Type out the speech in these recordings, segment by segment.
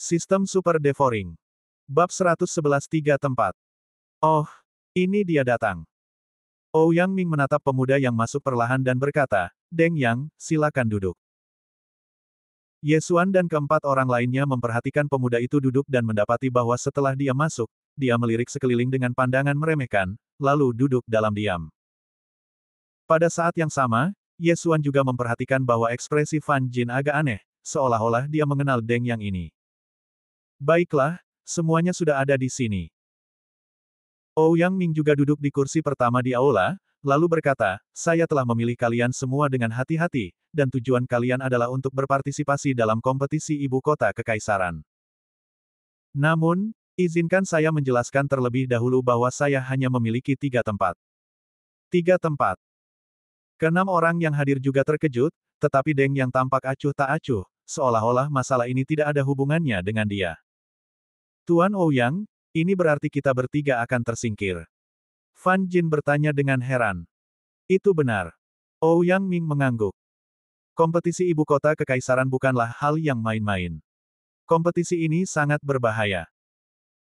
Sistem Super Devouring. Bab 111 Tiga Tempat. Oh, ini dia datang. Ouyang Ming menatap pemuda yang masuk perlahan dan berkata, Deng Yang, silakan duduk. Ye Xuan dan keempat orang lainnya memperhatikan pemuda itu duduk dan mendapati bahwa setelah dia masuk, dia melirik sekeliling dengan pandangan meremehkan, lalu duduk dalam diam. Pada saat yang sama, Ye Xuan juga memperhatikan bahwa ekspresi Fan Jin agak aneh, seolah-olah dia mengenal Deng Yang ini. Baiklah, semuanya sudah ada di sini. Ouyang Ming juga duduk di kursi pertama di aula, lalu berkata, saya telah memilih kalian semua dengan hati-hati, dan tujuan kalian adalah untuk berpartisipasi dalam kompetisi ibu kota kekaisaran. Namun, izinkan saya menjelaskan terlebih dahulu bahwa saya hanya memiliki 3 tempat. 3 tempat. Keenam orang yang hadir juga terkejut, tetapi Deng yang tampak acuh tak acuh, seolah-olah masalah ini tidak ada hubungannya dengan dia. Tuan Ouyang, ini berarti kita bertiga akan tersingkir. Fan Jin bertanya dengan heran. Itu benar. Ouyang Ming mengangguk. Kompetisi ibu kota kekaisaran bukanlah hal yang main-main. Kompetisi ini sangat berbahaya.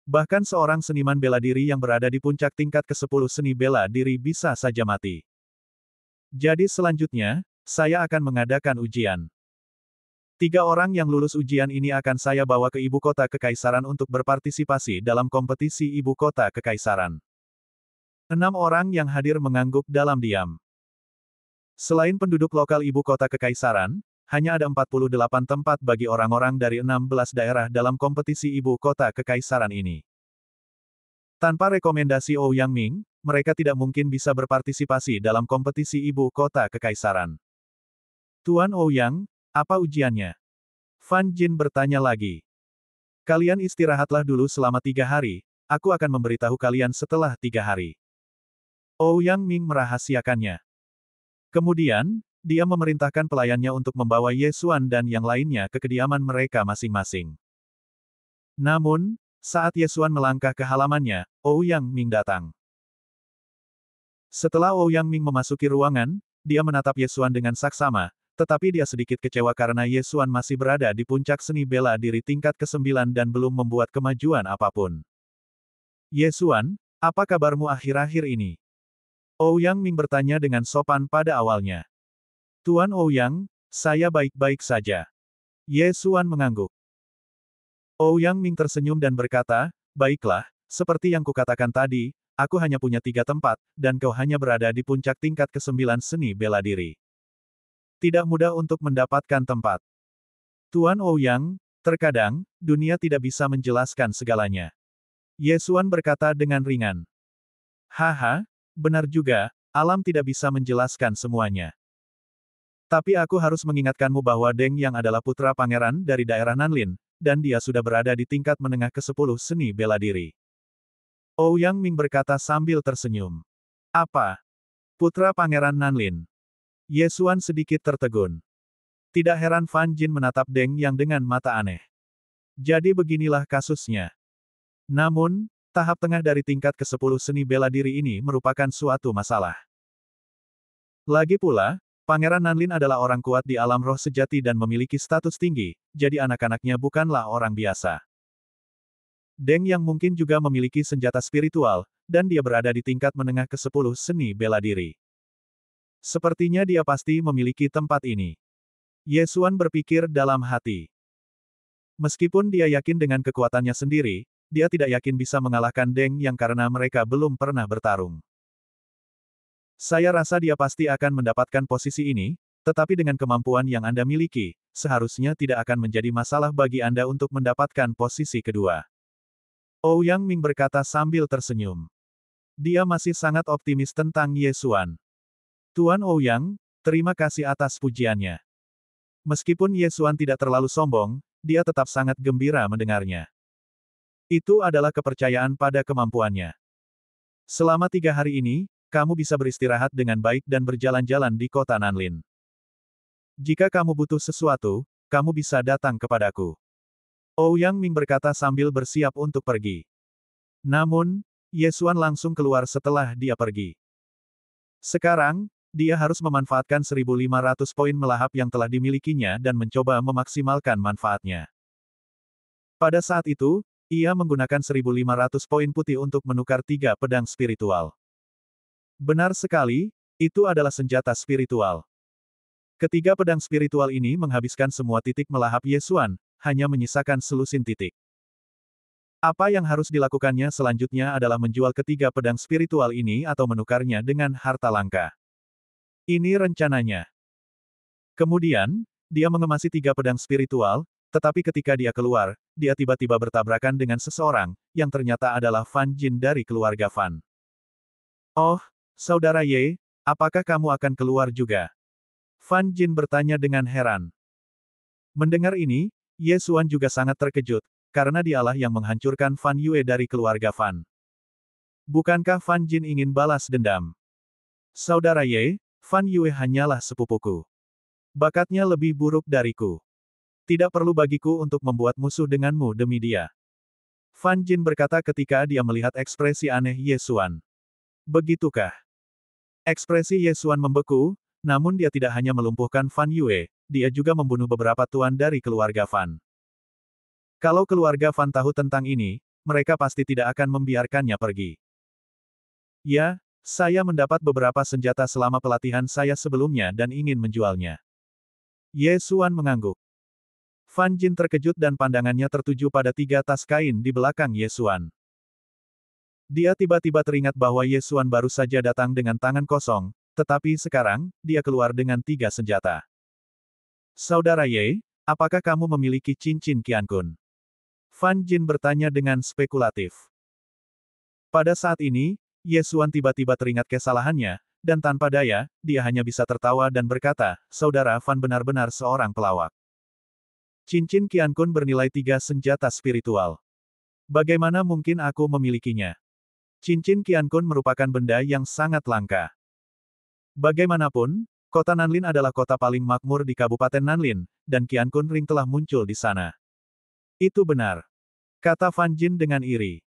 Bahkan seorang seniman bela diri yang berada di puncak tingkat ke-10 seni bela diri bisa saja mati. Jadi selanjutnya, saya akan mengadakan ujian. 3 orang yang lulus ujian ini akan saya bawa ke ibu kota kekaisaran untuk berpartisipasi dalam kompetisi ibu kota kekaisaran. 6 orang yang hadir mengangguk dalam diam. Selain penduduk lokal ibu kota kekaisaran, hanya ada 48 tempat bagi orang-orang dari 16 daerah dalam kompetisi ibu kota kekaisaran ini. Tanpa rekomendasi Ouyang Ming, mereka tidak mungkin bisa berpartisipasi dalam kompetisi ibu kota kekaisaran. Tuan Ouyang, apa ujiannya? Fan Jin bertanya lagi. Kalian istirahatlah dulu selama 3 hari, aku akan memberitahu kalian setelah 3 hari. Ouyang Ming merahasiakannya. Kemudian, dia memerintahkan pelayannya untuk membawa Ye Xuan dan yang lainnya ke kediaman mereka masing-masing. Namun, saat Ye Xuan melangkah ke halamannya, Ouyang Ming datang. Setelah Ouyang Ming memasuki ruangan, dia menatap Ye Xuan dengan saksama, tetapi dia sedikit kecewa karena Ye Xuan masih berada di puncak seni bela diri tingkat ke-9 dan belum membuat kemajuan apapun. Ye Xuan, apa kabarmu akhir-akhir ini? Ouyang Ming bertanya dengan sopan pada awalnya. Tuan Ouyang, saya baik-baik saja. Ye Xuan mengangguk. Ouyang Ming tersenyum dan berkata, baiklah, seperti yang kukatakan tadi, aku hanya punya 3 tempat, dan kau hanya berada di puncak tingkat ke-9 seni bela diri. Tidak mudah untuk mendapatkan tempat. Tuan Ouyang, terkadang, dunia tidak bisa menjelaskan segalanya. Ye Xuan berkata dengan ringan. Haha, benar juga, alam tidak bisa menjelaskan semuanya. Tapi aku harus mengingatkanmu bahwa Deng Yang adalah putra pangeran dari daerah Nanlin, dan dia sudah berada di tingkat menengah ke-10 seni bela diri. Ouyang Ming berkata sambil tersenyum. Apa? Putra pangeran Nanlin? Ye Xuan sedikit tertegun. Tidak heran Fan Jin menatap Deng Yang dengan mata aneh. Jadi beginilah kasusnya. Namun, tahap tengah dari tingkat ke-10 seni bela diri ini merupakan suatu masalah. Lagi pula, Pangeran Nanlin adalah orang kuat di alam roh sejati dan memiliki status tinggi, jadi anak-anaknya bukanlah orang biasa. Deng Yang mungkin juga memiliki senjata spiritual, dan dia berada di tingkat menengah ke-10 seni bela diri. Sepertinya dia pasti memiliki tempat ini. Ye Xuan berpikir dalam hati. Meskipun dia yakin dengan kekuatannya sendiri, dia tidak yakin bisa mengalahkan Deng Yang karena mereka belum pernah bertarung. Saya rasa dia pasti akan mendapatkan posisi ini, tetapi dengan kemampuan yang Anda miliki, seharusnya tidak akan menjadi masalah bagi Anda untuk mendapatkan posisi kedua. Ouyang Ming berkata sambil tersenyum. Dia masih sangat optimis tentang Ye Xuan. Tuan Ouyang, terima kasih atas pujiannya. Meskipun Ye Xuan tidak terlalu sombong, dia tetap sangat gembira mendengarnya. Itu adalah kepercayaan pada kemampuannya. Selama 3 hari ini, kamu bisa beristirahat dengan baik dan berjalan-jalan di kota Nanlin. Jika kamu butuh sesuatu, kamu bisa datang kepadaku. Ouyang Ming berkata sambil bersiap untuk pergi. Namun, Ye Xuan langsung keluar setelah dia pergi. Sekarang, dia harus memanfaatkan 1.500 poin melahap yang telah dimilikinya dan mencoba memaksimalkan manfaatnya. Pada saat itu, ia menggunakan 1.500 poin putih untuk menukar 3 pedang spiritual. Benar sekali, itu adalah senjata spiritual. Ketiga pedang spiritual ini menghabiskan semua titik melahap Yesuan, hanya menyisakan selusin titik. Apa yang harus dilakukannya selanjutnya adalah menjual ketiga pedang spiritual ini atau menukarnya dengan harta langka. Ini rencananya. Kemudian, dia mengemasi 3 pedang spiritual, tetapi ketika dia keluar, dia tiba-tiba bertabrakan dengan seseorang, yang ternyata adalah Fan Jin dari keluarga Fan. Oh, Saudara Ye, apakah kamu akan keluar juga? Fan Jin bertanya dengan heran. Mendengar ini, Ye Xuan juga sangat terkejut, karena dialah yang menghancurkan Fan Yue dari keluarga Fan. Bukankah Fan Jin ingin balas dendam? Saudara Ye, Fan Yue hanyalah sepupuku. Bakatnya lebih buruk dariku. Tidak perlu bagiku untuk membuat musuh denganmu demi dia. Fan Jin berkata ketika dia melihat ekspresi aneh Ye Xuan. Begitukah? Ekspresi Ye Xuan membeku, namun dia tidak hanya melumpuhkan Fan Yue, dia juga membunuh beberapa tuan dari keluarga Fan. Kalau keluarga Fan tahu tentang ini, mereka pasti tidak akan membiarkannya pergi. Ya, saya mendapat beberapa senjata selama pelatihan saya sebelumnya dan ingin menjualnya. Ye Xuan mengangguk. Fan Jin terkejut dan pandangannya tertuju pada 3 tas kain di belakang Ye Xuan. Dia tiba-tiba teringat bahwa Ye Xuan baru saja datang dengan tangan kosong, tetapi sekarang, dia keluar dengan 3 senjata. Saudara Ye, apakah kamu memiliki cincin Qiankun? Fan Jin bertanya dengan spekulatif. Pada saat ini, Ye Xuan tiba-tiba teringat kesalahannya, dan tanpa daya, dia hanya bisa tertawa dan berkata, Saudara Fan benar-benar seorang pelawak. Cincin Qiankun bernilai 3 senjata spiritual. Bagaimana mungkin aku memilikinya? Cincin Qiankun merupakan benda yang sangat langka. Bagaimanapun, kota Nanlin adalah kota paling makmur di Kabupaten Nanlin, dan Qiankun Ring telah muncul di sana. Itu benar. Kata Fan Jin dengan iri.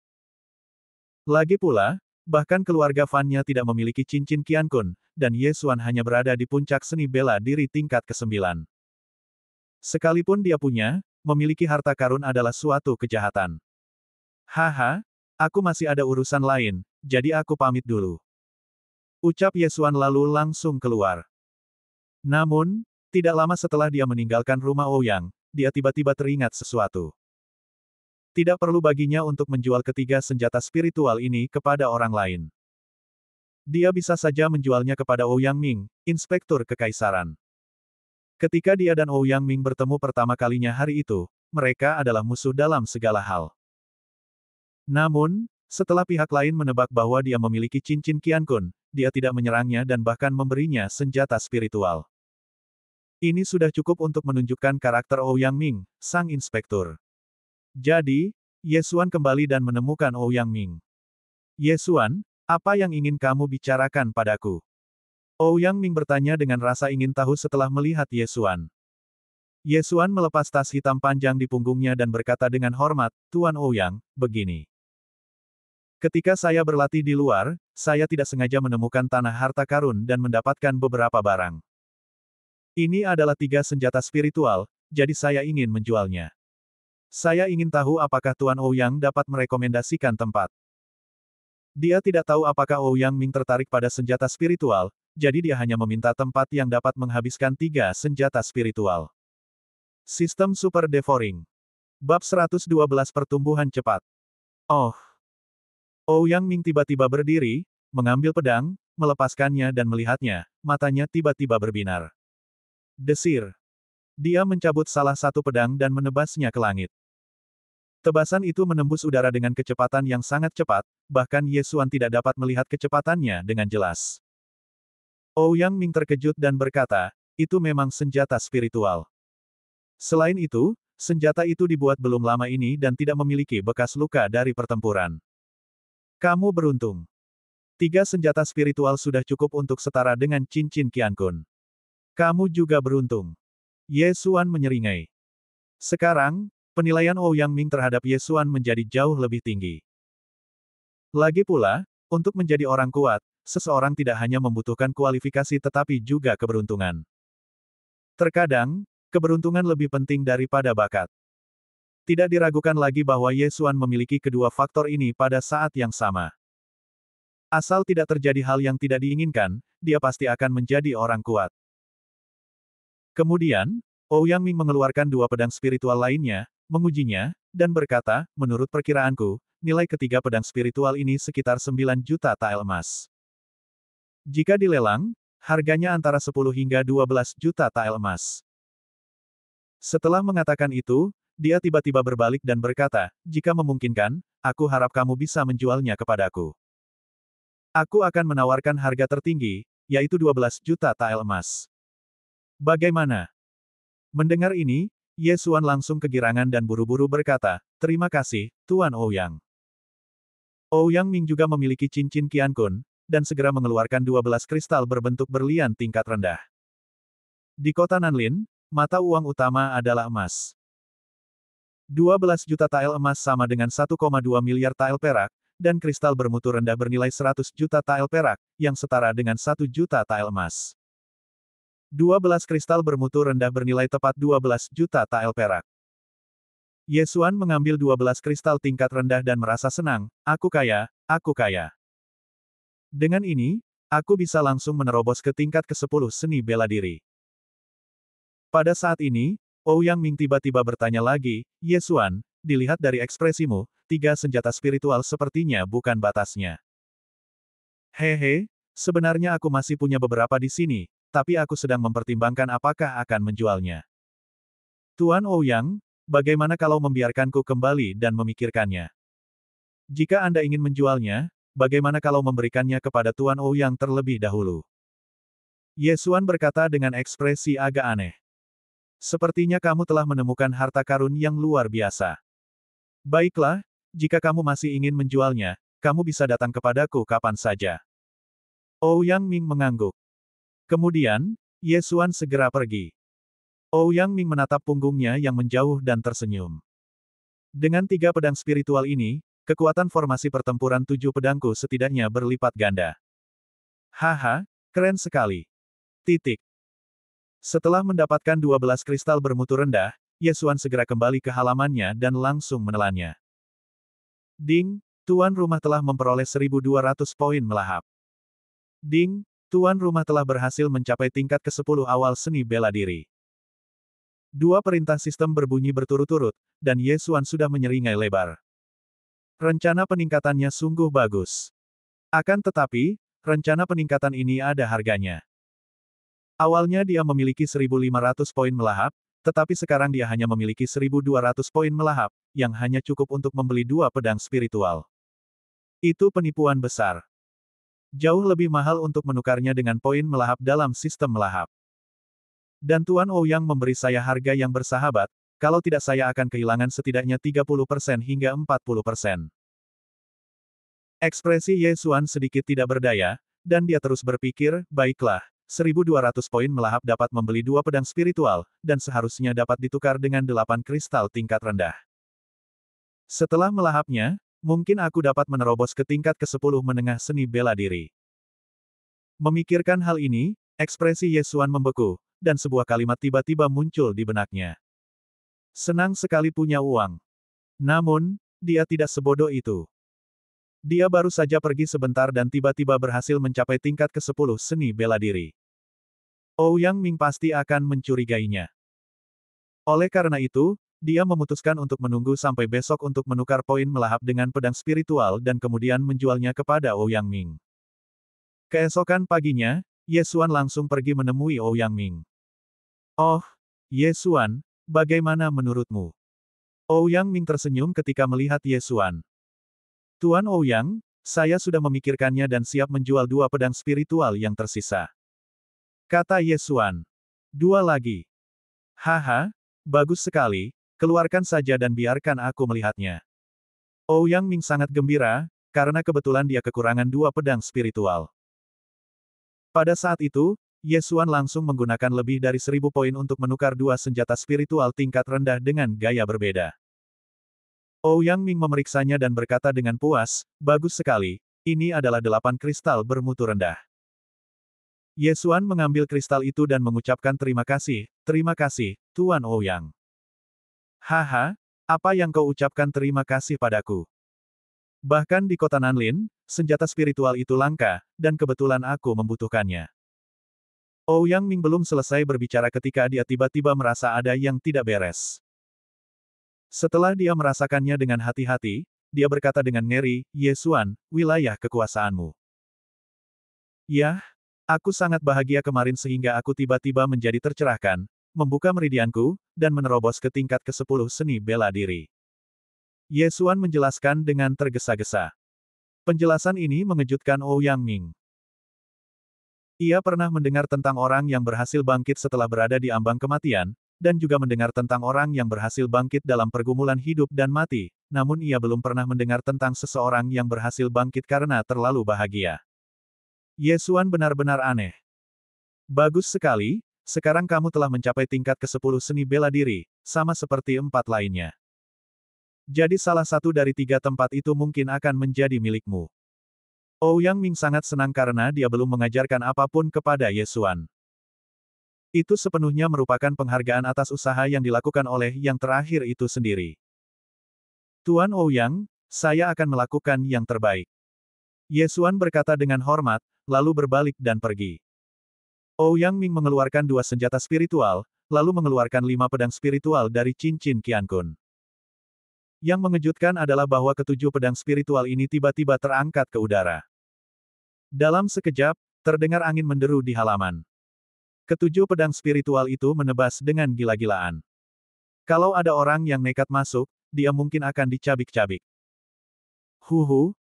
Lagi pula, bahkan keluarga Fan-nya tidak memiliki cincin Qiankun, dan Ye Xuan hanya berada di puncak seni bela diri tingkat ke-9. Sekalipun dia punya, memiliki harta karun adalah suatu kejahatan. Haha, aku masih ada urusan lain, jadi aku pamit dulu. Ucap Ye Xuan lalu langsung keluar. Namun, tidak lama setelah dia meninggalkan rumah Ouyang, dia tiba-tiba teringat sesuatu. Tidak perlu baginya untuk menjual ketiga senjata spiritual ini kepada orang lain. Dia bisa saja menjualnya kepada Ouyang Ming, Inspektur Kekaisaran. Ketika dia dan Ouyang Ming bertemu pertama kalinya hari itu, mereka adalah musuh dalam segala hal. Namun, setelah pihak lain menebak bahwa dia memiliki cincin Qiankun, dia tidak menyerangnya dan bahkan memberinya senjata spiritual. Ini sudah cukup untuk menunjukkan karakter Ouyang Ming, sang inspektur. Jadi, Ye Xuan kembali dan menemukan Ouyang Ming. Ye Xuan, apa yang ingin kamu bicarakan padaku? Ouyang Ming bertanya dengan rasa ingin tahu setelah melihat Ye Xuan. Ye Xuan melepas tas hitam panjang di punggungnya dan berkata dengan hormat, Tuan Ouyang, begini. Ketika saya berlatih di luar, saya tidak sengaja menemukan tanah harta karun dan mendapatkan beberapa barang. Ini adalah 3 senjata spiritual, jadi saya ingin menjualnya. Saya ingin tahu apakah Tuan Ouyang dapat merekomendasikan tempat. Dia tidak tahu apakah Ouyang Ming tertarik pada senjata spiritual, jadi dia hanya meminta tempat yang dapat menghabiskan 3 senjata spiritual. Sistem Super Devouring. Bab 112 Pertumbuhan Cepat. Oh. Ouyang Ming tiba-tiba berdiri, mengambil pedang, melepaskannya dan melihatnya, matanya tiba-tiba berbinar. Desir. Dia mencabut salah satu pedang dan menebasnya ke langit. Tebasan itu menembus udara dengan kecepatan yang sangat cepat, bahkan Ye Xuan tidak dapat melihat kecepatannya dengan jelas. Ouyang Ming terkejut dan berkata, itu memang senjata spiritual. Selain itu, senjata itu dibuat belum lama ini dan tidak memiliki bekas luka dari pertempuran. Kamu beruntung. 3 senjata spiritual sudah cukup untuk setara dengan cincin Qiankun. Kamu juga beruntung. Ye Xuan menyeringai. Sekarang, penilaian Ouyang Ming terhadap Ye Xuan menjadi jauh lebih tinggi. Lagi pula, untuk menjadi orang kuat, seseorang tidak hanya membutuhkan kualifikasi tetapi juga keberuntungan. Terkadang, keberuntungan lebih penting daripada bakat. Tidak diragukan lagi bahwa Ye Xuan memiliki kedua faktor ini pada saat yang sama. Asal tidak terjadi hal yang tidak diinginkan, dia pasti akan menjadi orang kuat. Kemudian, Ouyang Ming mengeluarkan dua pedang spiritual lainnya, mengujinya, dan berkata, menurut perkiraanku, nilai ketiga pedang spiritual ini sekitar 9 juta tael emas. Jika dilelang, harganya antara 10 hingga 12 juta tael emas. Setelah mengatakan itu, dia tiba-tiba berbalik dan berkata, jika memungkinkan, aku harap kamu bisa menjualnya kepadaku. Aku akan menawarkan harga tertinggi, yaitu 12 juta tael emas. Bagaimana? Mendengar ini, Ye Xuan langsung kegirangan dan buru-buru berkata, terima kasih, Tuan Ouyang. Ouyang Ming juga memiliki cincin Qiankun, dan segera mengeluarkan 12 kristal berbentuk berlian tingkat rendah. Di kota Nanlin, mata uang utama adalah emas. 12 juta tael emas sama dengan 1,2 miliar tael perak, dan kristal bermutu rendah bernilai 100 juta tael perak, yang setara dengan 1 juta tael emas. 12 kristal bermutu rendah bernilai tepat 12 juta tael perak. Ye Xuan mengambil 12 kristal tingkat rendah dan merasa senang, aku kaya, aku kaya. Dengan ini, aku bisa langsung menerobos ke tingkat ke-10 seni bela diri. Pada saat ini, Ouyang Ming tiba-tiba bertanya lagi, Ye Xuan, dilihat dari ekspresimu, 3 senjata spiritual sepertinya bukan batasnya. Hehe, sebenarnya aku masih punya beberapa di sini, tapi aku sedang mempertimbangkan apakah akan menjualnya. Tuan Ouyang, bagaimana kalau membiarkanku kembali dan memikirkannya? Jika Anda ingin menjualnya, bagaimana kalau memberikannya kepada Tuan Ouyang terlebih dahulu? Ye Xuan berkata dengan ekspresi agak aneh. Sepertinya kamu telah menemukan harta karun yang luar biasa. Baiklah, jika kamu masih ingin menjualnya, kamu bisa datang kepadaku kapan saja. Ouyang Ming mengangguk. Kemudian, Ye Xuan segera pergi. Ouyang Ming menatap punggungnya yang menjauh dan tersenyum. Dengan 3 pedang spiritual ini, kekuatan formasi pertempuran 7 pedangku setidaknya berlipat ganda. Haha, keren sekali. Titik. Setelah mendapatkan 12 kristal bermutu rendah, Ye Xuan segera kembali ke halamannya dan langsung menelannya. Ding, tuan rumah telah memperoleh 1.200 poin melahap. Ding, tuan rumah telah berhasil mencapai tingkat ke-10 awal seni bela diri. 2 perintah sistem berbunyi berturut-turut, dan Ye Xuan sudah menyeringai lebar. Rencana peningkatannya sungguh bagus. Akan tetapi, rencana peningkatan ini ada harganya. Awalnya dia memiliki 1.500 poin melahap, tetapi sekarang dia hanya memiliki 1.200 poin melahap, yang hanya cukup untuk membeli 2 pedang spiritual. Itu penipuan besar. Jauh lebih mahal untuk menukarnya dengan poin melahap dalam sistem melahap. Dan Tuan Ouyang memberi saya harga yang bersahabat, kalau tidak saya akan kehilangan setidaknya 30% hingga 40%. Ekspresi Ye Xuan sedikit tidak berdaya, dan dia terus berpikir, baiklah, 1.200 poin melahap dapat membeli 2 pedang spiritual, dan seharusnya dapat ditukar dengan 8 kristal tingkat rendah. Setelah melahapnya, mungkin aku dapat menerobos ke tingkat ke-10 menengah seni bela diri. Memikirkan hal ini, ekspresi Ye Xuan membeku, dan sebuah kalimat tiba-tiba muncul di benaknya. Senang sekali punya uang. Namun, dia tidak sebodoh itu. Dia baru saja pergi sebentar dan tiba-tiba berhasil mencapai tingkat ke-10 seni bela diri. Ouyang Ming pasti akan mencurigainya. Oleh karena itu, dia memutuskan untuk menunggu sampai besok untuk menukar poin melahap dengan pedang spiritual dan kemudian menjualnya kepada Ouyang Ming. Keesokan paginya, Ye Xuan langsung pergi menemui Ouyang Ming. Oh, Ye Xuan, bagaimana menurutmu? Ouyang Ming tersenyum ketika melihat Ye Xuan. Tuan Ouyang, saya sudah memikirkannya dan siap menjual 2 pedang spiritual yang tersisa. Kata Ye Xuan. 2 lagi. Haha, bagus sekali, keluarkan saja dan biarkan aku melihatnya. Ouyang Ming sangat gembira, karena kebetulan dia kekurangan 2 pedang spiritual. Pada saat itu, Ye Xuan langsung menggunakan lebih dari 1.000 poin untuk menukar 2 senjata spiritual tingkat rendah dengan gaya berbeda. Ouyang Ming memeriksanya dan berkata dengan puas, bagus sekali, ini adalah 8 kristal bermutu rendah. Ye Xuan mengambil kristal itu dan mengucapkan terima kasih, Tuan Ouyang. Haha, Apa yang kau ucapkan terima kasih padaku? Bahkan di kota Nanlin, senjata spiritual itu langka, dan kebetulan aku membutuhkannya. Ouyang Ming belum selesai berbicara ketika dia tiba-tiba merasa ada yang tidak beres. Setelah dia merasakannya dengan hati-hati, dia berkata dengan ngeri, "Ye Xuan, wilayah kekuasaanmu." Yah, aku sangat bahagia kemarin sehingga aku tiba-tiba menjadi tercerahkan, membuka meridianku, dan menerobos ke tingkat ke-10 seni bela diri. Ye Xuan menjelaskan dengan tergesa-gesa. Penjelasan ini mengejutkan Ouyang Ming. Ia pernah mendengar tentang orang yang berhasil bangkit setelah berada di ambang kematian, dan juga mendengar tentang orang yang berhasil bangkit dalam pergumulan hidup dan mati, namun ia belum pernah mendengar tentang seseorang yang berhasil bangkit karena terlalu bahagia. Ye Xuan benar-benar aneh. Bagus sekali, sekarang kamu telah mencapai tingkat ke-10 seni bela diri, sama seperti 4 lainnya. Jadi salah satu dari 3 tempat itu mungkin akan menjadi milikmu. Ouyang Ming sangat senang karena dia belum mengajarkan apapun kepada Ye Xuan. Itu sepenuhnya merupakan penghargaan atas usaha yang dilakukan oleh yang terakhir itu sendiri. Tuan Ouyang, saya akan melakukan yang terbaik. Ye Xuan berkata dengan hormat, lalu berbalik dan pergi. Ouyang Ming mengeluarkan 2 senjata spiritual, lalu mengeluarkan 5 pedang spiritual dari cincin Qiankun. Yang mengejutkan adalah bahwa ketujuh pedang spiritual ini tiba-tiba terangkat ke udara. Dalam sekejap, terdengar angin menderu di halaman. Ketujuh pedang spiritual itu menebas dengan gila-gilaan. Kalau ada orang yang nekat masuk, dia mungkin akan dicabik-cabik.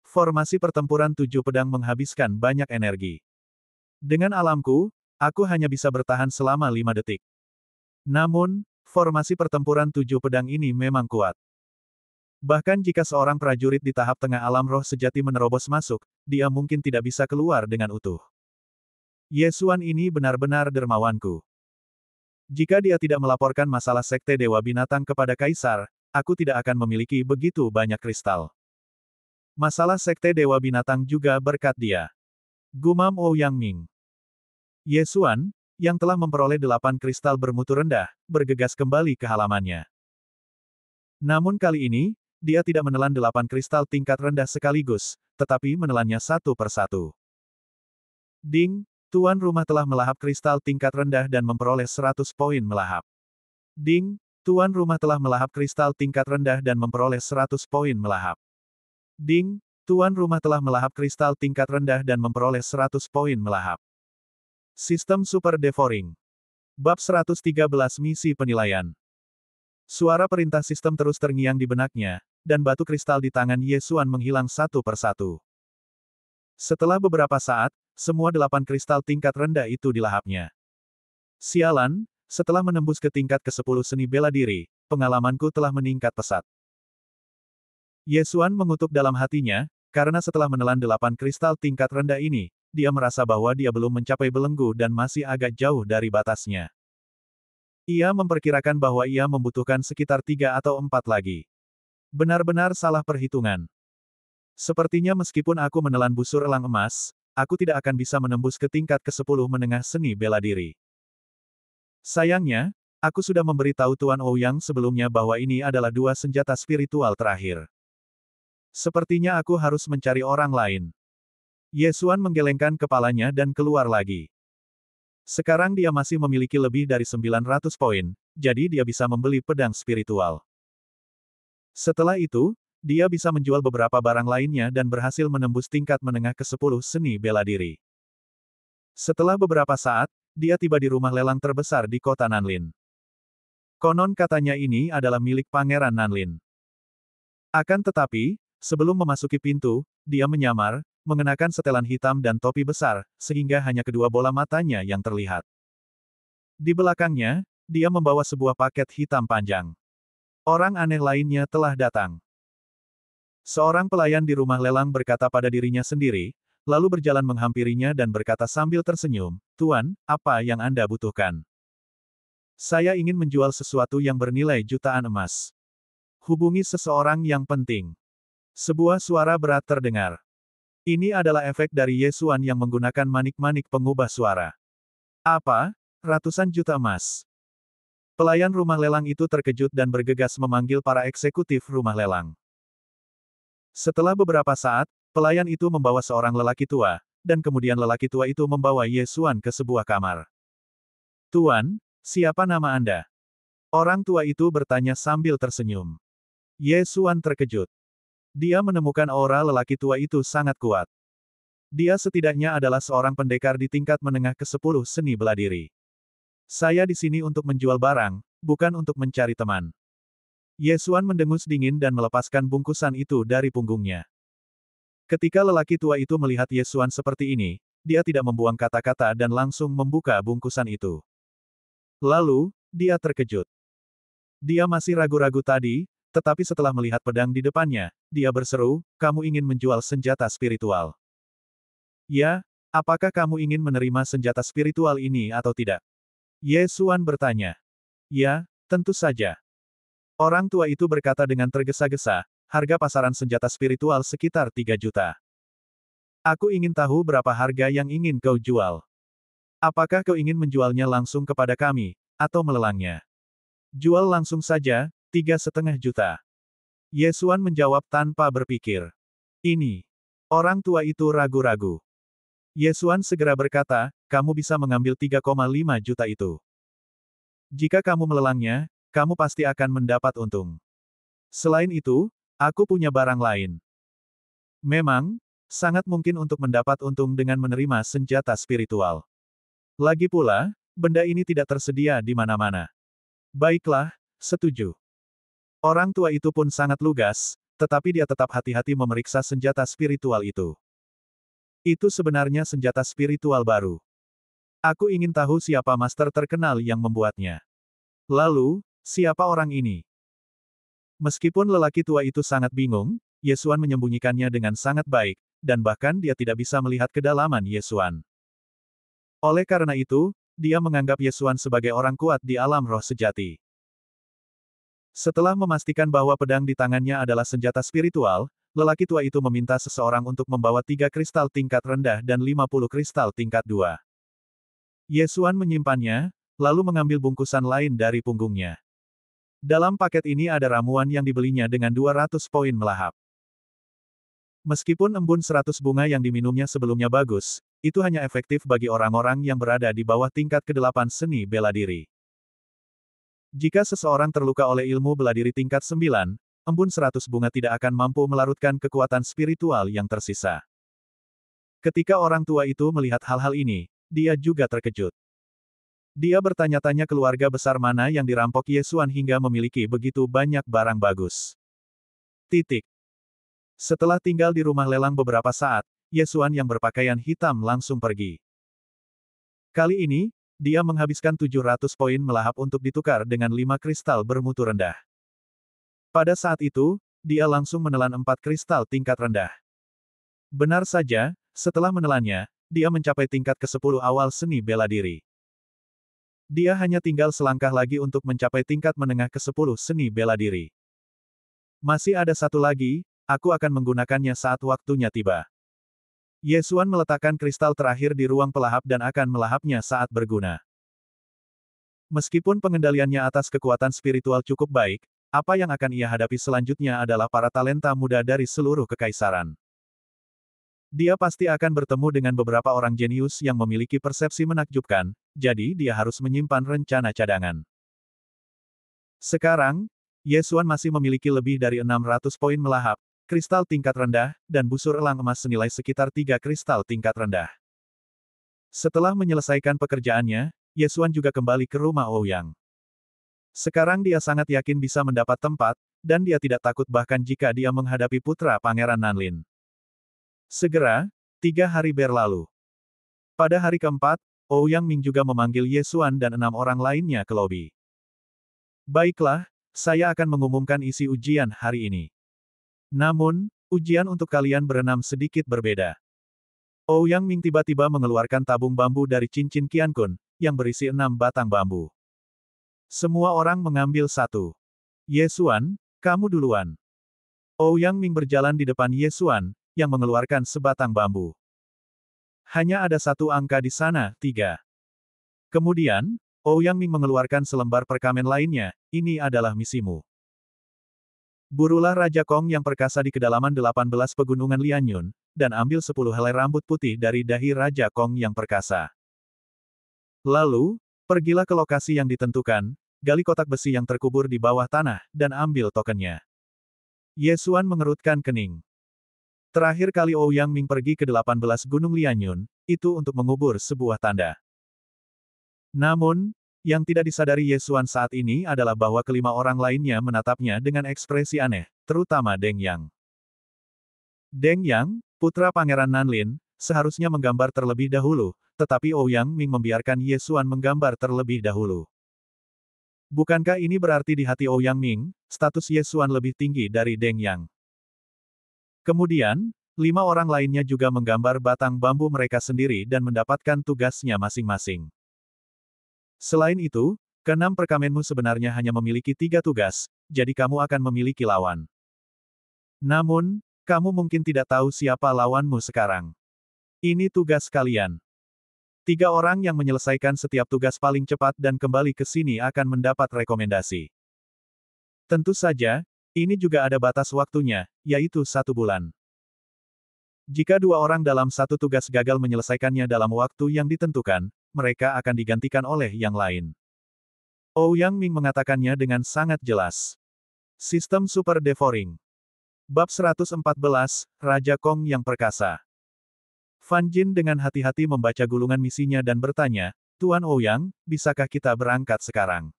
Formasi pertempuran 7 pedang menghabiskan banyak energi. Dengan alamku, aku hanya bisa bertahan selama 5 detik. Namun, formasi pertempuran 7 pedang ini memang kuat. Bahkan jika seorang prajurit di tahap tengah alam roh sejati menerobos masuk, dia mungkin tidak bisa keluar dengan utuh. Ye Xuan ini benar-benar dermawanku. Jika dia tidak melaporkan masalah Sekte Dewa Binatang kepada Kaisar, aku tidak akan memiliki begitu banyak kristal. Masalah Sekte Dewa Binatang juga berkat dia. Gumam Ouyang Ming. Ye Xuan, yang telah memperoleh 8 kristal bermutu rendah, bergegas kembali ke halamannya. Namun kali ini, dia tidak menelan 8 kristal tingkat rendah sekaligus, tetapi menelannya satu persatu. Ding, tuan rumah telah melahap kristal tingkat rendah dan memperoleh 100 poin melahap. Ding, tuan rumah telah melahap kristal tingkat rendah dan memperoleh 100 poin melahap. Ding, tuan rumah telah melahap kristal tingkat rendah dan memperoleh 100 poin melahap. Sistem Super Devouring. Bab 113 Misi Penilaian. Suara perintah sistem terus terngiang di benaknya, dan batu kristal di tangan Ye Xuan menghilang satu persatu. Setelah beberapa saat, semua 8 kristal tingkat rendah itu dilahapnya. Sialan, setelah menembus ke tingkat ke-10 seni bela diri, pengalamanku telah meningkat pesat. Ye Xuan mengutuk dalam hatinya, karena setelah menelan 8 kristal tingkat rendah ini, dia merasa bahwa dia belum mencapai belenggu dan masih agak jauh dari batasnya. Ia memperkirakan bahwa ia membutuhkan sekitar 3 atau 4 lagi. Benar-benar salah perhitungan. Sepertinya meskipun aku menelan busur elang emas, aku tidak akan bisa menembus ke tingkat ke-10 menengah seni bela diri. Sayangnya, aku sudah memberitahu Tuan Ouyang sebelumnya bahwa ini adalah 2 senjata spiritual terakhir. Sepertinya aku harus mencari orang lain. Ye Xuan menggelengkan kepalanya dan keluar lagi. Sekarang dia masih memiliki lebih dari 900 poin, jadi dia bisa membeli pedang spiritual. Setelah itu, dia bisa menjual beberapa barang lainnya dan berhasil menembus tingkat menengah ke-10 seni bela diri. Setelah beberapa saat, dia tiba di rumah lelang terbesar di kota Nanlin. Konon katanya ini adalah milik Pangeran Nanlin. Akan tetapi, sebelum memasuki pintu, dia menyamar, mengenakan setelan hitam dan topi besar, sehingga hanya kedua bola matanya yang terlihat. Di belakangnya, dia membawa sebuah paket hitam panjang. Orang aneh lainnya telah datang. Seorang pelayan di rumah lelang berkata pada dirinya sendiri, lalu berjalan menghampirinya dan berkata sambil tersenyum, "Tuan, apa yang Anda butuhkan?" "Saya ingin menjual sesuatu yang bernilai jutaan emas. Hubungi seseorang yang penting." Sebuah suara berat terdengar. Ini adalah efek dari Ye Xuan yang menggunakan manik-manik pengubah suara. "Apa? Ratusan juta emas?" Pelayan rumah lelang itu terkejut dan bergegas memanggil para eksekutif rumah lelang. Setelah beberapa saat, pelayan itu membawa seorang lelaki tua, dan kemudian lelaki tua itu membawa Ye Xuan ke sebuah kamar. "Tuan, siapa nama Anda?" Orang tua itu bertanya sambil tersenyum. Ye Xuan terkejut. Dia menemukan aura lelaki tua itu sangat kuat. Dia setidaknya adalah seorang pendekar di tingkat menengah ke-10 seni bela diri. "Saya di sini untuk menjual barang, bukan untuk mencari teman." Ye Xuan mendengus dingin dan melepaskan bungkusan itu dari punggungnya. Ketika lelaki tua itu melihat Ye Xuan seperti ini, dia tidak membuang kata-kata dan langsung membuka bungkusan itu. Lalu, dia terkejut. Dia masih ragu-ragu tadi, tetapi setelah melihat pedang di depannya, dia berseru, "Kamu ingin menjual senjata spiritual?" "Ya, apakah kamu ingin menerima senjata spiritual ini atau tidak?" Ye Xuan bertanya. "Ya, tentu saja." Orang tua itu berkata dengan tergesa-gesa, "Harga pasaran senjata spiritual sekitar 3 juta. Aku ingin tahu berapa harga yang ingin kau jual. Apakah kau ingin menjualnya langsung kepada kami, atau melelangnya?" "Jual langsung saja, 3,5 juta." Ye Xuan menjawab tanpa berpikir. "Ini." Orang tua itu ragu-ragu. Ye Xuan segera berkata, "Kamu bisa mengambil 3,5 juta itu. Jika kamu melelangnya, kamu pasti akan mendapat untung. Selain itu, aku punya barang lain." Memang, sangat mungkin untuk mendapat untung dengan menerima senjata spiritual. Lagi pula, benda ini tidak tersedia di mana-mana. "Baiklah, setuju." Orang tua itu pun sangat lugas, tetapi dia tetap hati-hati memeriksa senjata spiritual itu. "Itu sebenarnya senjata spiritual baru. Aku ingin tahu siapa master terkenal yang membuatnya. Lalu, siapa orang ini?" Meskipun lelaki tua itu sangat bingung, Ye Xuan menyembunyikannya dengan sangat baik, dan bahkan dia tidak bisa melihat kedalaman Ye Xuan. Oleh karena itu, dia menganggap Ye Xuan sebagai orang kuat di alam roh sejati. Setelah memastikan bahwa pedang di tangannya adalah senjata spiritual, lelaki tua itu meminta seseorang untuk membawa 3 kristal tingkat rendah dan 50 kristal tingkat 2. Ye Xuan menyimpannya, lalu mengambil bungkusan lain dari punggungnya. Dalam paket ini ada ramuan yang dibelinya dengan 200 poin melahap. Meskipun embun 100 bunga yang diminumnya sebelumnya bagus, itu hanya efektif bagi orang-orang yang berada di bawah tingkat ke-8 seni bela diri. Jika seseorang terluka oleh ilmu bela diri tingkat 9, embun 100 bunga tidak akan mampu melarutkan kekuatan spiritual yang tersisa. Ketika orang tua itu melihat hal-hal ini, dia juga terkejut. Dia bertanya-tanya keluarga besar mana yang dirampok Ye Xuan hingga memiliki begitu banyak barang bagus. Titik. Setelah tinggal di rumah lelang beberapa saat, Ye Xuan yang berpakaian hitam langsung pergi. Kali ini, dia menghabiskan 700 poin melahap untuk ditukar dengan 5 kristal bermutu rendah. Pada saat itu, dia langsung menelan 4 kristal tingkat rendah. Benar saja, setelah menelannya, dia mencapai tingkat ke-10 awal seni bela diri. Dia hanya tinggal selangkah lagi untuk mencapai tingkat menengah ke-10 seni bela diri. "Masih ada satu lagi, aku akan menggunakannya saat waktunya tiba." Ye Xuan meletakkan kristal terakhir di ruang pelahap dan akan melahapnya saat berguna. Meskipun pengendaliannya atas kekuatan spiritual cukup baik, apa yang akan ia hadapi selanjutnya adalah para talenta muda dari seluruh kekaisaran. Dia pasti akan bertemu dengan beberapa orang jenius yang memiliki persepsi menakjubkan, jadi dia harus menyimpan rencana cadangan. Sekarang, Ye Xuan masih memiliki lebih dari 600 poin melahap, kristal tingkat rendah, dan busur elang emas senilai sekitar 3 kristal tingkat rendah. Setelah menyelesaikan pekerjaannya, Ye Xuan juga kembali ke rumah Ouyang. Sekarang dia sangat yakin bisa mendapat tempat, dan dia tidak takut bahkan jika dia menghadapi putra Pangeran Nanlin. Segera, 3 hari berlalu. Pada hari keempat, Ouyang Ming juga memanggil Ye Xuan dan 6 orang lainnya ke lobi. "Baiklah, saya akan mengumumkan isi ujian hari ini. Namun, ujian untuk kalian berenam sedikit berbeda." Ouyang Ming tiba-tiba mengeluarkan tabung bambu dari cincin Qiankun, yang berisi 6 batang bambu. Semua orang mengambil satu. "Ye Xuan, kamu duluan." Ouyang Ming berjalan di depan Ye Xuan, yang mengeluarkan sebatang bambu. Hanya ada satu angka di sana, 3. Kemudian, Ouyang Ming mengeluarkan selembar perkamen lainnya, ini adalah misimu. Burulah Raja Kong yang perkasa di kedalaman 18 pegunungan Lianyun, dan ambil 10 helai rambut putih dari dahi Raja Kong yang perkasa. Lalu, pergilah ke lokasi yang ditentukan, gali kotak besi yang terkubur di bawah tanah, dan ambil tokennya. Ye Xuan mengerutkan kening. Terakhir kali Ouyang Ming pergi ke 18 gunung Lianyun, itu untuk mengubur sebuah tanda. Namun, yang tidak disadari Ye Xuan saat ini adalah bahwa kelima orang lainnya menatapnya dengan ekspresi aneh, terutama Deng Yang. Deng Yang, putra Pangeran Nanlin, seharusnya menggambar terlebih dahulu, tetapi Ouyang Ming membiarkan Ye Xuan menggambar terlebih dahulu. Bukankah ini berarti di hati Ouyang Ming, status Ye Xuan lebih tinggi dari Deng Yang? Kemudian, 5 orang lainnya juga menggambar batang bambu mereka sendiri dan mendapatkan tugasnya masing-masing. Selain itu, keenam perkamenmu sebenarnya hanya memiliki 3 tugas, jadi kamu akan memiliki lawan. Namun, kamu mungkin tidak tahu siapa lawanmu sekarang. Ini tugas kalian. 3 orang yang menyelesaikan setiap tugas paling cepat dan kembali ke sini akan mendapat rekomendasi. Tentu saja, ini juga ada batas waktunya, yaitu 1 bulan. Jika 2 orang dalam satu tugas gagal menyelesaikannya dalam waktu yang ditentukan, mereka akan digantikan oleh yang lain. Ouyang Ming mengatakannya dengan sangat jelas. Sistem Super Devouring. Bab 114, Raja Kong yang perkasa. Fan Jin dengan hati-hati membaca gulungan misinya dan bertanya, Tuan Ouyang, bisakah kita berangkat sekarang?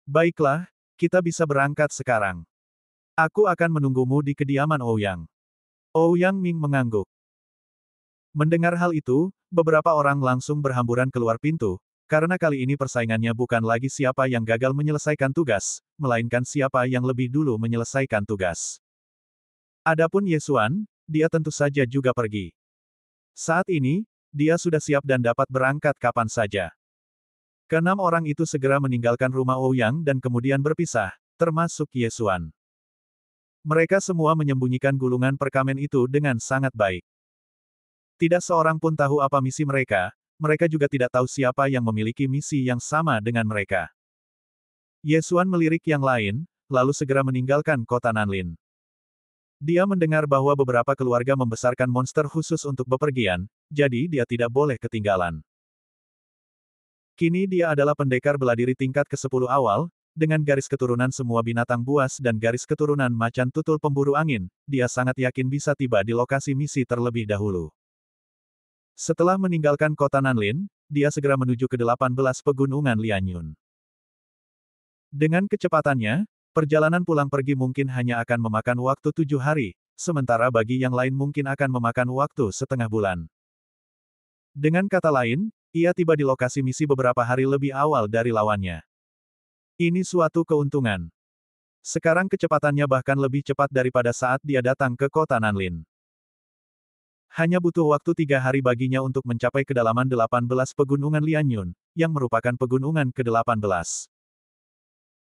Baiklah, kita bisa berangkat sekarang. Aku akan menunggumu di kediaman Ouyang. Ouyang Ming mengangguk. Mendengar hal itu, beberapa orang langsung berhamburan keluar pintu, karena kali ini persaingannya bukan lagi siapa yang gagal menyelesaikan tugas, melainkan siapa yang lebih dulu menyelesaikan tugas. Adapun Ye Xuan, dia tentu saja juga pergi. Saat ini, dia sudah siap dan dapat berangkat kapan saja. Keenam orang itu segera meninggalkan rumah Ouyang dan kemudian berpisah, termasuk Ye Xuan. Mereka semua menyembunyikan gulungan perkamen itu dengan sangat baik. Tidak seorang pun tahu apa misi mereka juga tidak tahu siapa yang memiliki misi yang sama dengan mereka. Ye Xuan melirik yang lain, lalu segera meninggalkan kota Nanlin. Dia mendengar bahwa beberapa keluarga membesarkan monster khusus untuk bepergian, jadi dia tidak boleh ketinggalan. Kini dia adalah pendekar bela diri tingkat ke-10 awal, dengan garis keturunan semua binatang buas dan garis keturunan macan tutul pemburu angin, dia sangat yakin bisa tiba di lokasi misi terlebih dahulu. Setelah meninggalkan kota Nanlin, dia segera menuju ke 18 pegunungan Lianyun. Dengan kecepatannya, perjalanan pulang pergi mungkin hanya akan memakan waktu 7 hari, sementara bagi yang lain mungkin akan memakan waktu setengah bulan. Dengan kata lain, ia tiba di lokasi misi beberapa hari lebih awal dari lawannya. Ini suatu keuntungan. Sekarang kecepatannya bahkan lebih cepat daripada saat dia datang ke kota Nanlin. Hanya butuh waktu 3 hari baginya untuk mencapai kedalaman 18 pegunungan Lianyun, yang merupakan pegunungan ke-18.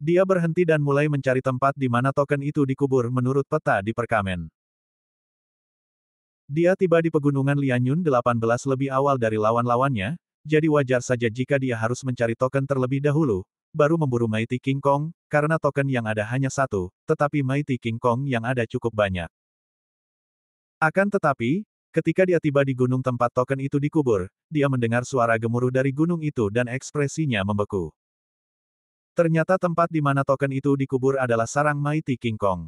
Dia berhenti dan mulai mencari tempat di mana token itu dikubur menurut peta di perkamen. Dia tiba di pegunungan Lianyun 18 lebih awal dari lawan-lawannya, jadi wajar saja jika dia harus mencari token terlebih dahulu, baru memburu Mighty King Kong, karena token yang ada hanya 1, tetapi Mighty King Kong yang ada cukup banyak. Akan tetapi, ketika dia tiba di gunung tempat token itu dikubur, dia mendengar suara gemuruh dari gunung itu dan ekspresinya membeku. Ternyata tempat di mana token itu dikubur adalah sarang Mighty King Kong.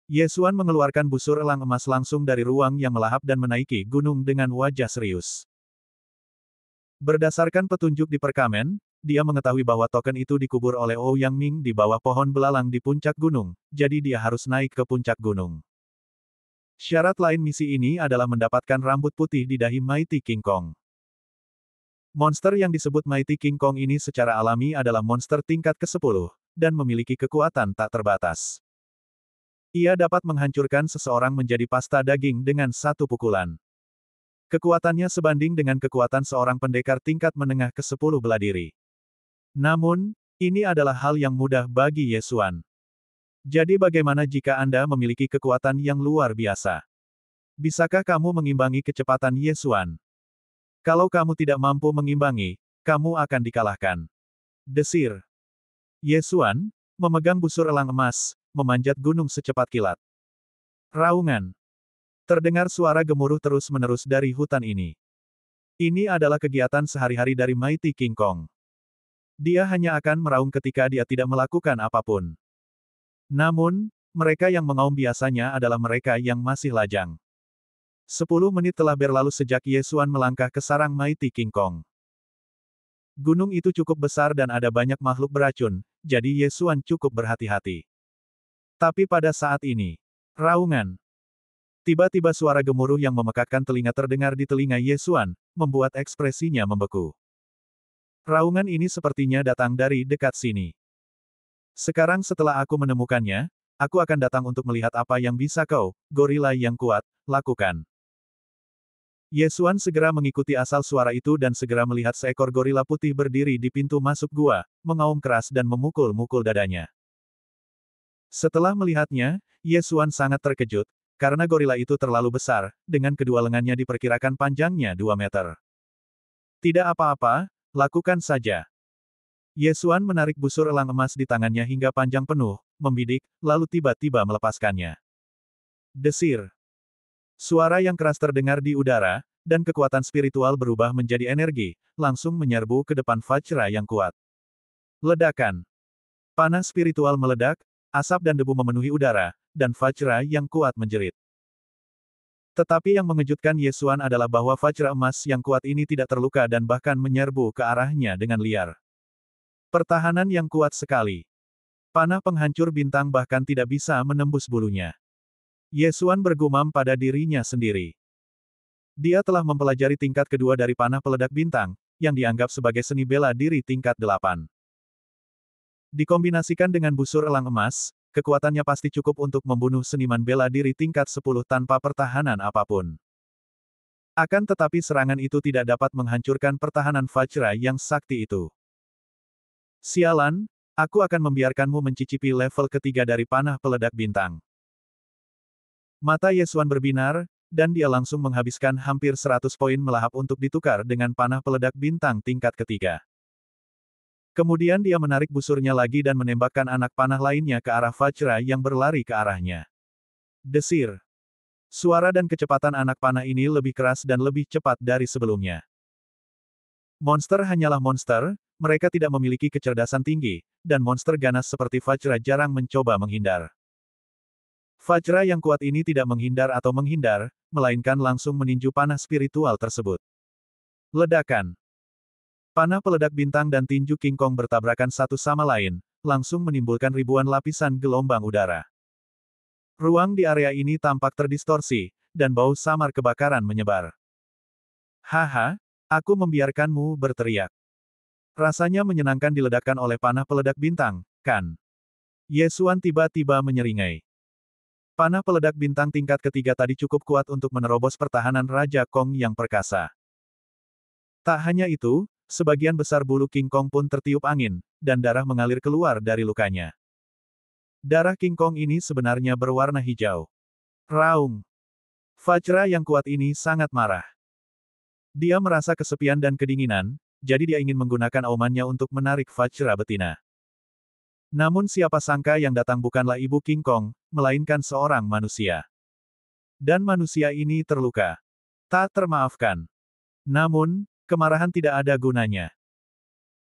Ye Xuan mengeluarkan busur elang emas langsung dari ruang yang melahap dan menaiki gunung dengan wajah serius. Berdasarkan petunjuk di perkamen, dia mengetahui bahwa token itu dikubur oleh Ouyang Ming di bawah pohon belalang di puncak gunung, jadi dia harus naik ke puncak gunung. Syarat lain misi ini adalah mendapatkan rambut putih di dahi Mighty King Kong. Monster yang disebut Mighty King Kong ini secara alami adalah monster tingkat ke-10, dan memiliki kekuatan tak terbatas. Ia dapat menghancurkan seseorang menjadi pasta daging dengan satu pukulan. Kekuatannya sebanding dengan kekuatan seorang pendekar tingkat menengah ke-10 bela diri. Namun, ini adalah hal yang mudah bagi Ye Xuan. Jadi bagaimana jika Anda memiliki kekuatan yang luar biasa? Bisakah kamu mengimbangi kecepatan Ye Xuan? Kalau kamu tidak mampu mengimbangi, kamu akan dikalahkan. Desir. Ye Xuan, memegang busur elang emas, memanjat gunung secepat kilat. Raungan. Terdengar suara gemuruh terus-menerus dari hutan ini. Ini adalah kegiatan sehari-hari dari Mighty King Kong. Dia hanya akan meraung ketika dia tidak melakukan apapun. Namun, mereka yang mengaum biasanya adalah mereka yang masih lajang. 10 menit telah berlalu sejak Ye Xuan melangkah ke sarang Mighty King Kong. Gunung itu cukup besar dan ada banyak makhluk beracun, jadi Ye Xuan cukup berhati-hati. Tapi pada saat ini, raungan. Tiba-tiba suara gemuruh yang memekakkan telinga terdengar di telinga Ye Xuan, membuat ekspresinya membeku. Raungan ini sepertinya datang dari dekat sini. Sekarang setelah aku menemukannya, aku akan datang untuk melihat apa yang bisa kau, gorila yang kuat, lakukan. Ye Xuan segera mengikuti asal suara itu dan segera melihat seekor gorila putih berdiri di pintu masuk gua, mengaum keras dan memukul-mukul dadanya. Setelah melihatnya, Ye Xuan sangat terkejut, karena gorila itu terlalu besar, dengan kedua lengannya diperkirakan panjangnya 2 meter. Tidak apa-apa, lakukan saja. Ye Xuan menarik busur elang emas di tangannya hingga panjang penuh, membidik, lalu tiba-tiba melepaskannya. Desir. Suara yang keras terdengar di udara, dan kekuatan spiritual berubah menjadi energi, langsung menyerbu ke depan Vajra yang kuat. Ledakan. Panah spiritual meledak, asap dan debu memenuhi udara, dan Vajra yang kuat menjerit. Tetapi yang mengejutkan Ye Xuan adalah bahwa Vajra emas yang kuat ini tidak terluka dan bahkan menyerbu ke arahnya dengan liar. Pertahanan yang kuat sekali. Panah penghancur bintang bahkan tidak bisa menembus bulunya. Ye Xuan bergumam pada dirinya sendiri. Dia telah mempelajari tingkat kedua dari panah peledak bintang, yang dianggap sebagai seni bela diri tingkat 8. Dikombinasikan dengan busur elang emas, kekuatannya pasti cukup untuk membunuh seniman bela diri tingkat 10 tanpa pertahanan apapun. Akan tetapi serangan itu tidak dapat menghancurkan pertahanan Vajra yang sakti itu. Sialan, aku akan membiarkanmu mencicipi level ketiga dari panah peledak bintang. Mata Ye Xuan berbinar, dan dia langsung menghabiskan hampir 100 poin melahap untuk ditukar dengan panah peledak bintang tingkat ketiga. Kemudian dia menarik busurnya lagi dan menembakkan anak panah lainnya ke arah Vajra yang berlari ke arahnya. Desir. Suara dan kecepatan anak panah ini lebih keras dan lebih cepat dari sebelumnya. Monster hanyalah monster, mereka tidak memiliki kecerdasan tinggi, dan monster ganas seperti Vajra jarang mencoba menghindar. Vajra yang kuat ini tidak menghindar atau menghindar, melainkan langsung meninju panah spiritual tersebut. Ledakan. Panah peledak bintang dan tinju King Kong bertabrakan satu sama lain, langsung menimbulkan ribuan lapisan gelombang udara. Ruang di area ini tampak terdistorsi, dan bau samar kebakaran menyebar. Haha, aku membiarkanmu berteriak. Rasanya menyenangkan diledakkan oleh panah peledak bintang, kan? Ye Xuan tiba-tiba menyeringai. Panah peledak bintang tingkat ketiga tadi cukup kuat untuk menerobos pertahanan Raja Kong yang perkasa. Tak hanya itu, sebagian besar bulu King Kong pun tertiup angin, dan darah mengalir keluar dari lukanya. Darah King Kong ini sebenarnya berwarna hijau. Raung. Vajra yang kuat ini sangat marah. Dia merasa kesepian dan kedinginan, jadi dia ingin menggunakan aumannya untuk menarik Vajra betina. Namun siapa sangka yang datang bukanlah ibu King Kong, melainkan seorang manusia. Dan manusia ini terluka. Tak termaafkan. Namun, kemarahan tidak ada gunanya.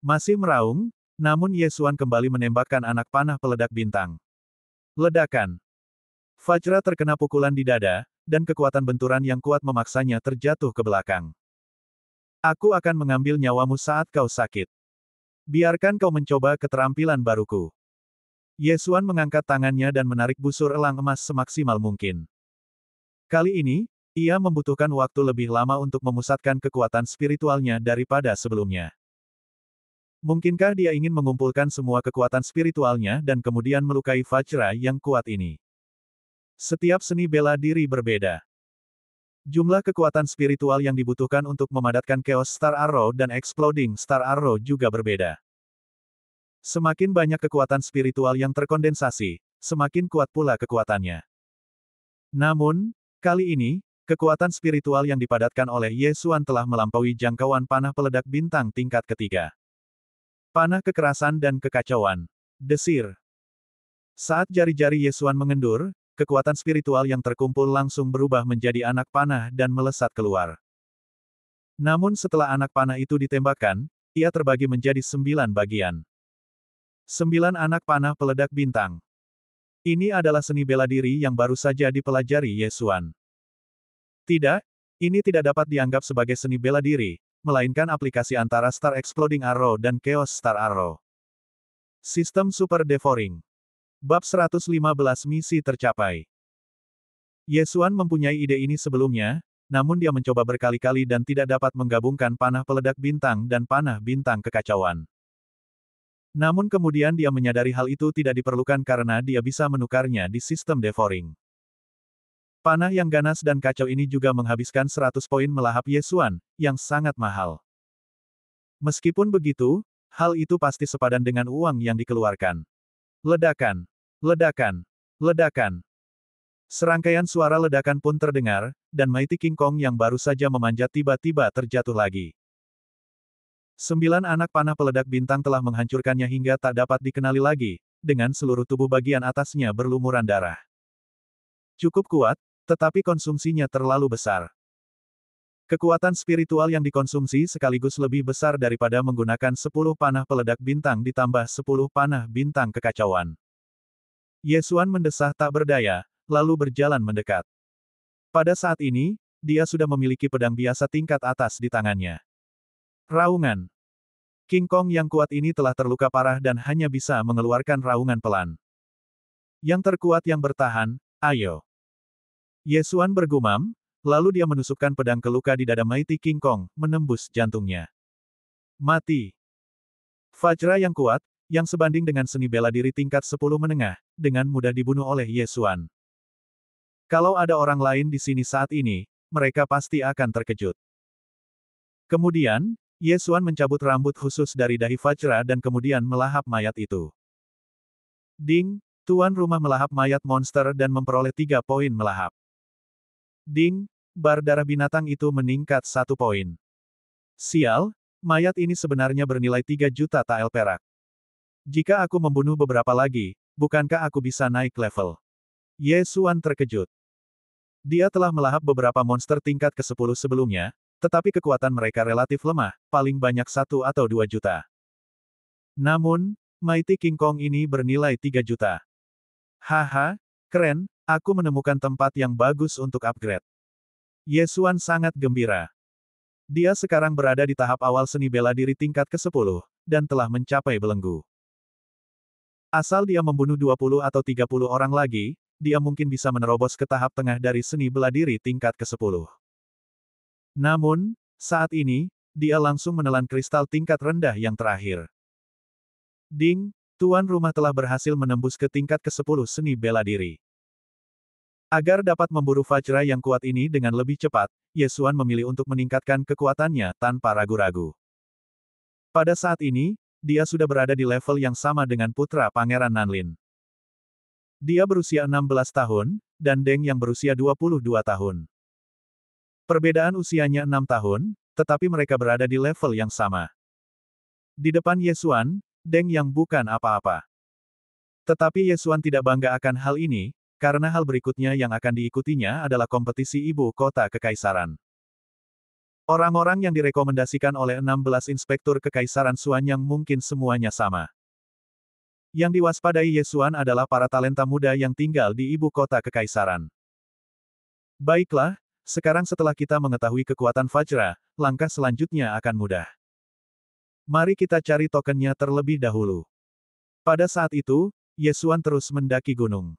Masih meraung, namun Ye Xuan kembali menembakkan anak panah peledak bintang. Ledakan. Vajra terkena pukulan di dada, dan kekuatan benturan yang kuat memaksanya terjatuh ke belakang. Aku akan mengambil nyawamu saat kau sakit. Biarkan kau mencoba keterampilan baruku. Ye Xuan mengangkat tangannya dan menarik busur elang emas semaksimal mungkin. Kali ini, ia membutuhkan waktu lebih lama untuk memusatkan kekuatan spiritualnya daripada sebelumnya. Mungkinkah dia ingin mengumpulkan semua kekuatan spiritualnya dan kemudian melukai Vajra yang kuat ini? Setiap seni bela diri berbeda. Jumlah kekuatan spiritual yang dibutuhkan untuk memadatkan Chaos Star Arrow dan Exploding Star Arrow juga berbeda. Semakin banyak kekuatan spiritual yang terkondensasi, semakin kuat pula kekuatannya. Namun, kali ini, Kekuatan spiritual yang dipadatkan oleh Ye Xuan telah melampaui jangkauan panah peledak bintang tingkat ketiga. Panah kekerasan dan kekacauan. Desir. Saat jari-jari Ye Xuan mengendur, kekuatan spiritual yang terkumpul langsung berubah menjadi anak panah dan melesat keluar. Namun setelah anak panah itu ditembakkan, ia terbagi menjadi 9 bagian. 9 anak panah peledak bintang. Ini adalah seni bela diri yang baru saja dipelajari Ye Xuan. Tidak, ini tidak dapat dianggap sebagai seni bela diri, melainkan aplikasi antara Star Exploding Arrow dan Chaos Star Arrow. Sistem Super Devouring. Bab 115 misi tercapai. Ye Xuan mempunyai ide ini sebelumnya, namun dia mencoba berkali-kali dan tidak dapat menggabungkan panah peledak bintang dan panah bintang kekacauan. Namun kemudian dia menyadari hal itu tidak diperlukan karena dia bisa menukarnya di sistem devouring. Panah yang ganas dan kacau ini juga menghabiskan 100 poin melahap Ye Xuan, yang sangat mahal. Meskipun begitu, hal itu pasti sepadan dengan uang yang dikeluarkan. Ledakan, ledakan, ledakan. Serangkaian suara ledakan pun terdengar, dan Mighty King Kong yang baru saja memanjat tiba-tiba terjatuh lagi. 9 anak panah peledak bintang telah menghancurkannya hingga tak dapat dikenali lagi, dengan seluruh tubuh bagian atasnya berlumuran darah. Cukup kuat, tetapi konsumsinya terlalu besar. Kekuatan spiritual yang dikonsumsi sekaligus lebih besar daripada menggunakan 10 panah peledak bintang ditambah 10 panah bintang kekacauan. Ye Xuan mendesah tak berdaya, lalu berjalan mendekat. Pada saat ini, dia sudah memiliki pedang biasa tingkat atas di tangannya. Raungan. King Kong yang kuat ini telah terluka parah dan hanya bisa mengeluarkan raungan pelan. Yang terkuat yang bertahan, ayo. Ye Xuan bergumam, lalu dia menusukkan pedang ke luka di dada Mighty King Kong, menembus jantungnya. Mati. Vajra yang kuat, yang sebanding dengan seni bela diri tingkat 10 menengah, dengan mudah dibunuh oleh Ye Xuan. Kalau ada orang lain di sini saat ini, mereka pasti akan terkejut. Kemudian, Ye Xuan mencabut rambut khusus dari dahi Vajra dan kemudian melahap mayat itu. Ding, tuan rumah melahap mayat monster dan memperoleh 3 poin melahap. Ding, bar darah binatang itu meningkat 1 poin. Sial, mayat ini sebenarnya bernilai 3 juta tael perak. Jika aku membunuh beberapa lagi, bukankah aku bisa naik level? Ye Xuan terkejut. Dia telah melahap beberapa monster tingkat ke-10 sebelumnya, tetapi kekuatan mereka relatif lemah, paling banyak 1 atau 2 juta. Namun, Mighty King Kong ini bernilai 3 juta. Haha, keren, aku menemukan tempat yang bagus untuk upgrade. Ye Xuan sangat gembira. Dia sekarang berada di tahap awal seni bela diri tingkat ke-10, dan telah mencapai belenggu. Asal dia membunuh 20 atau 30 orang lagi, dia mungkin bisa menerobos ke tahap tengah dari seni bela diri tingkat ke-10. Namun, saat ini, dia langsung menelan kristal tingkat rendah yang terakhir. Ding, tuan rumah telah berhasil menembus ke tingkat ke-10 seni bela diri. Agar dapat memburu Vajra yang kuat ini dengan lebih cepat, Ye Xuan memilih untuk meningkatkan kekuatannya tanpa ragu-ragu. Pada saat ini, dia sudah berada di level yang sama dengan putra Pangeran Nanlin. Dia berusia 16 tahun, dan Deng yang berusia 22 tahun. Perbedaan usianya 6 tahun, tetapi mereka berada di level yang sama. Di depan Ye Xuan, Deng yang bukan apa-apa. Tetapi Ye Xuan tidak bangga akan hal ini, karena hal berikutnya yang akan diikutinya adalah kompetisi ibu kota kekaisaran. Orang-orang yang direkomendasikan oleh 16 inspektur kekaisaran Xuanyang mungkin semuanya sama. Yang diwaspadai Ye Xuan adalah para talenta muda yang tinggal di ibu kota kekaisaran. Baiklah, sekarang setelah kita mengetahui kekuatan Vajra, langkah selanjutnya akan mudah. Mari kita cari tokennya terlebih dahulu. Pada saat itu, Ye Xuan terus mendaki gunung.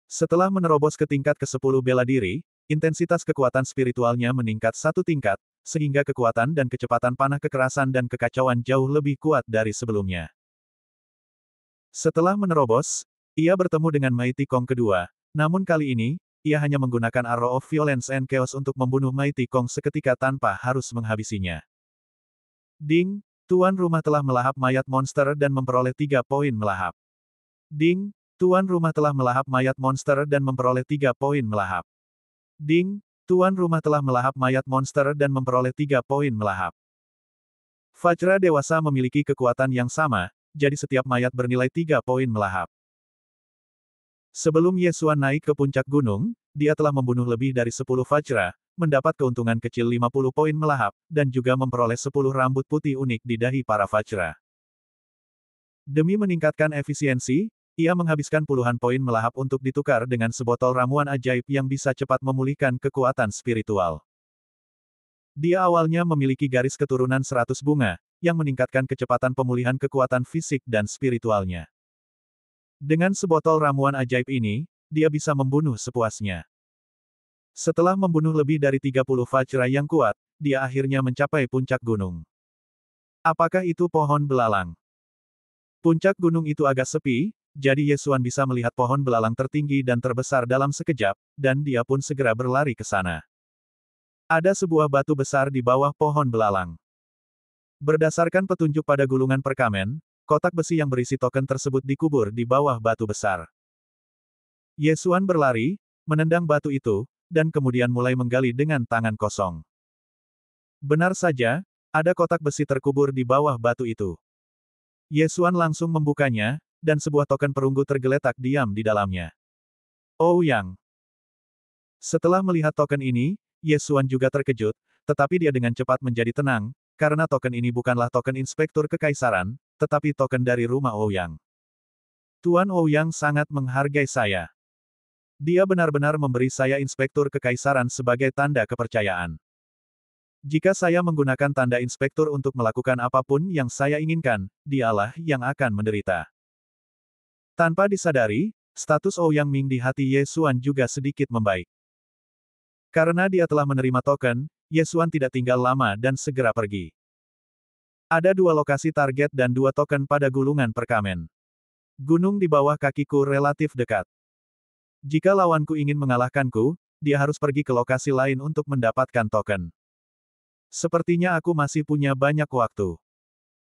Setelah menerobos ke tingkat ke-10 bela diri, intensitas kekuatan spiritualnya meningkat 1 tingkat, sehingga kekuatan dan kecepatan panah kekerasan dan kekacauan jauh lebih kuat dari sebelumnya. Setelah menerobos, ia bertemu dengan Mighty Kong kedua, namun kali ini, ia hanya menggunakan Arrow of Violence and Chaos untuk membunuh Mighty Kong seketika tanpa harus menghabisinya. Ding, tuan rumah telah melahap mayat monster dan memperoleh 3 poin melahap. Ding, tuan rumah telah melahap mayat monster dan memperoleh 3 poin melahap. Ding, tuan rumah telah melahap mayat monster dan memperoleh 3 poin melahap. Vajra dewasa memiliki kekuatan yang sama, jadi setiap mayat bernilai 3 poin melahap. Sebelum Yesuan naik ke puncak gunung, dia telah membunuh lebih dari 10 Vajra, mendapat keuntungan kecil 50 poin melahap, dan juga memperoleh 10 rambut putih unik di dahi para Vajra. Demi meningkatkan efisiensi, ia menghabiskan puluhan poin melahap untuk ditukar dengan sebotol ramuan ajaib yang bisa cepat memulihkan kekuatan spiritual. Dia awalnya memiliki garis keturunan 100 bunga, yang meningkatkan kecepatan pemulihan kekuatan fisik dan spiritualnya. Dengan sebotol ramuan ajaib ini, dia bisa membunuh sepuasnya. Setelah membunuh lebih dari 30 Vajra yang kuat, dia akhirnya mencapai puncak gunung. Apakah itu pohon belalang? Puncak gunung itu agak sepi, jadi Yesuan bisa melihat pohon belalang tertinggi dan terbesar dalam sekejap, dan dia pun segera berlari ke sana. Ada sebuah batu besar di bawah pohon belalang. Berdasarkan petunjuk pada gulungan perkamen, kotak besi yang berisi token tersebut dikubur di bawah batu besar. Yesuan berlari, menendang batu itu, dan kemudian mulai menggali dengan tangan kosong. Benar saja, ada kotak besi terkubur di bawah batu itu. Yesuan langsung membukanya, dan sebuah token perunggu tergeletak diam di dalamnya. Ouyang. Setelah melihat token ini, Yesuan juga terkejut, tetapi dia dengan cepat menjadi tenang, karena token ini bukanlah token inspektur kekaisaran, tetapi token dari rumah Ouyang. Tuan Ouyang sangat menghargai saya. Dia benar-benar memberi saya inspektur kekaisaran sebagai tanda kepercayaan. Jika saya menggunakan tanda inspektur untuk melakukan apapun yang saya inginkan, dialah yang akan menderita. Tanpa disadari, status Ouyang Ming di hati Yesuan juga sedikit membaik. Karena dia telah menerima token, Yesuan tidak tinggal lama dan segera pergi. Ada 2 lokasi target dan 2 token pada gulungan perkamen. Gunung di bawah kakiku relatif dekat. Jika lawanku ingin mengalahkanku, dia harus pergi ke lokasi lain untuk mendapatkan token. Sepertinya aku masih punya banyak waktu.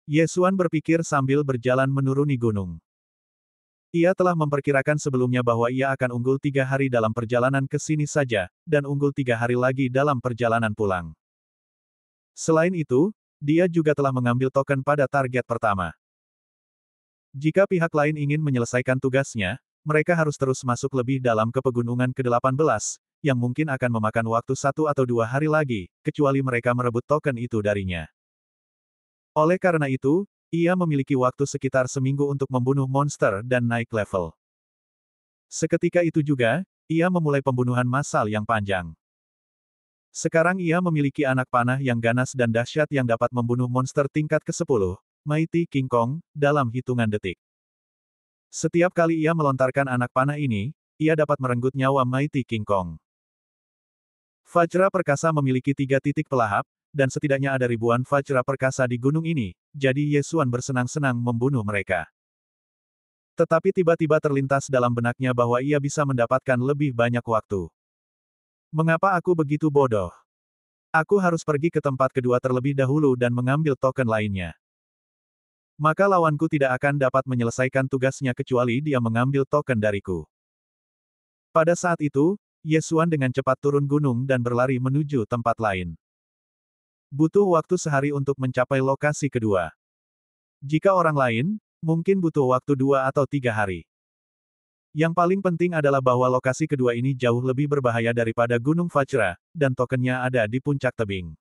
Yesuan berpikir sambil berjalan menuruni gunung. Ia telah memperkirakan sebelumnya bahwa ia akan unggul 3 hari dalam perjalanan ke sini saja, dan unggul 3 hari lagi dalam perjalanan pulang. Selain itu, dia juga telah mengambil token pada target pertama. Jika pihak lain ingin menyelesaikan tugasnya, mereka harus terus masuk lebih dalam ke pegunungan ke-18, yang mungkin akan memakan waktu 1 atau 2 hari lagi, kecuali mereka merebut token itu darinya. Oleh karena itu, ia memiliki waktu sekitar seminggu untuk membunuh monster dan naik level. Seketika itu juga, ia memulai pembunuhan massal yang panjang. Sekarang ia memiliki anak panah yang ganas dan dahsyat yang dapat membunuh monster tingkat ke-10, Mighty King Kong, dalam hitungan detik. Setiap kali ia melontarkan anak panah ini, ia dapat merenggut nyawa Mighty King Kong. Vajra perkasa memiliki 3 titik pelahap, dan setidaknya ada ribuan Vajra perkasa di gunung ini, jadi Yesuan bersenang-senang membunuh mereka. Tetapi tiba-tiba terlintas dalam benaknya bahwa ia bisa mendapatkan lebih banyak waktu. Mengapa aku begitu bodoh? Aku harus pergi ke tempat kedua terlebih dahulu dan mengambil token lainnya. Maka lawanku tidak akan dapat menyelesaikan tugasnya kecuali dia mengambil token dariku. Pada saat itu, Yesuan dengan cepat turun gunung dan berlari menuju tempat lain. Butuh waktu sehari untuk mencapai lokasi kedua. Jika orang lain, mungkin butuh waktu 2 atau 3 hari. Yang paling penting adalah bahwa lokasi kedua ini jauh lebih berbahaya daripada Gunung Vajra, dan tokennya ada di puncak tebing.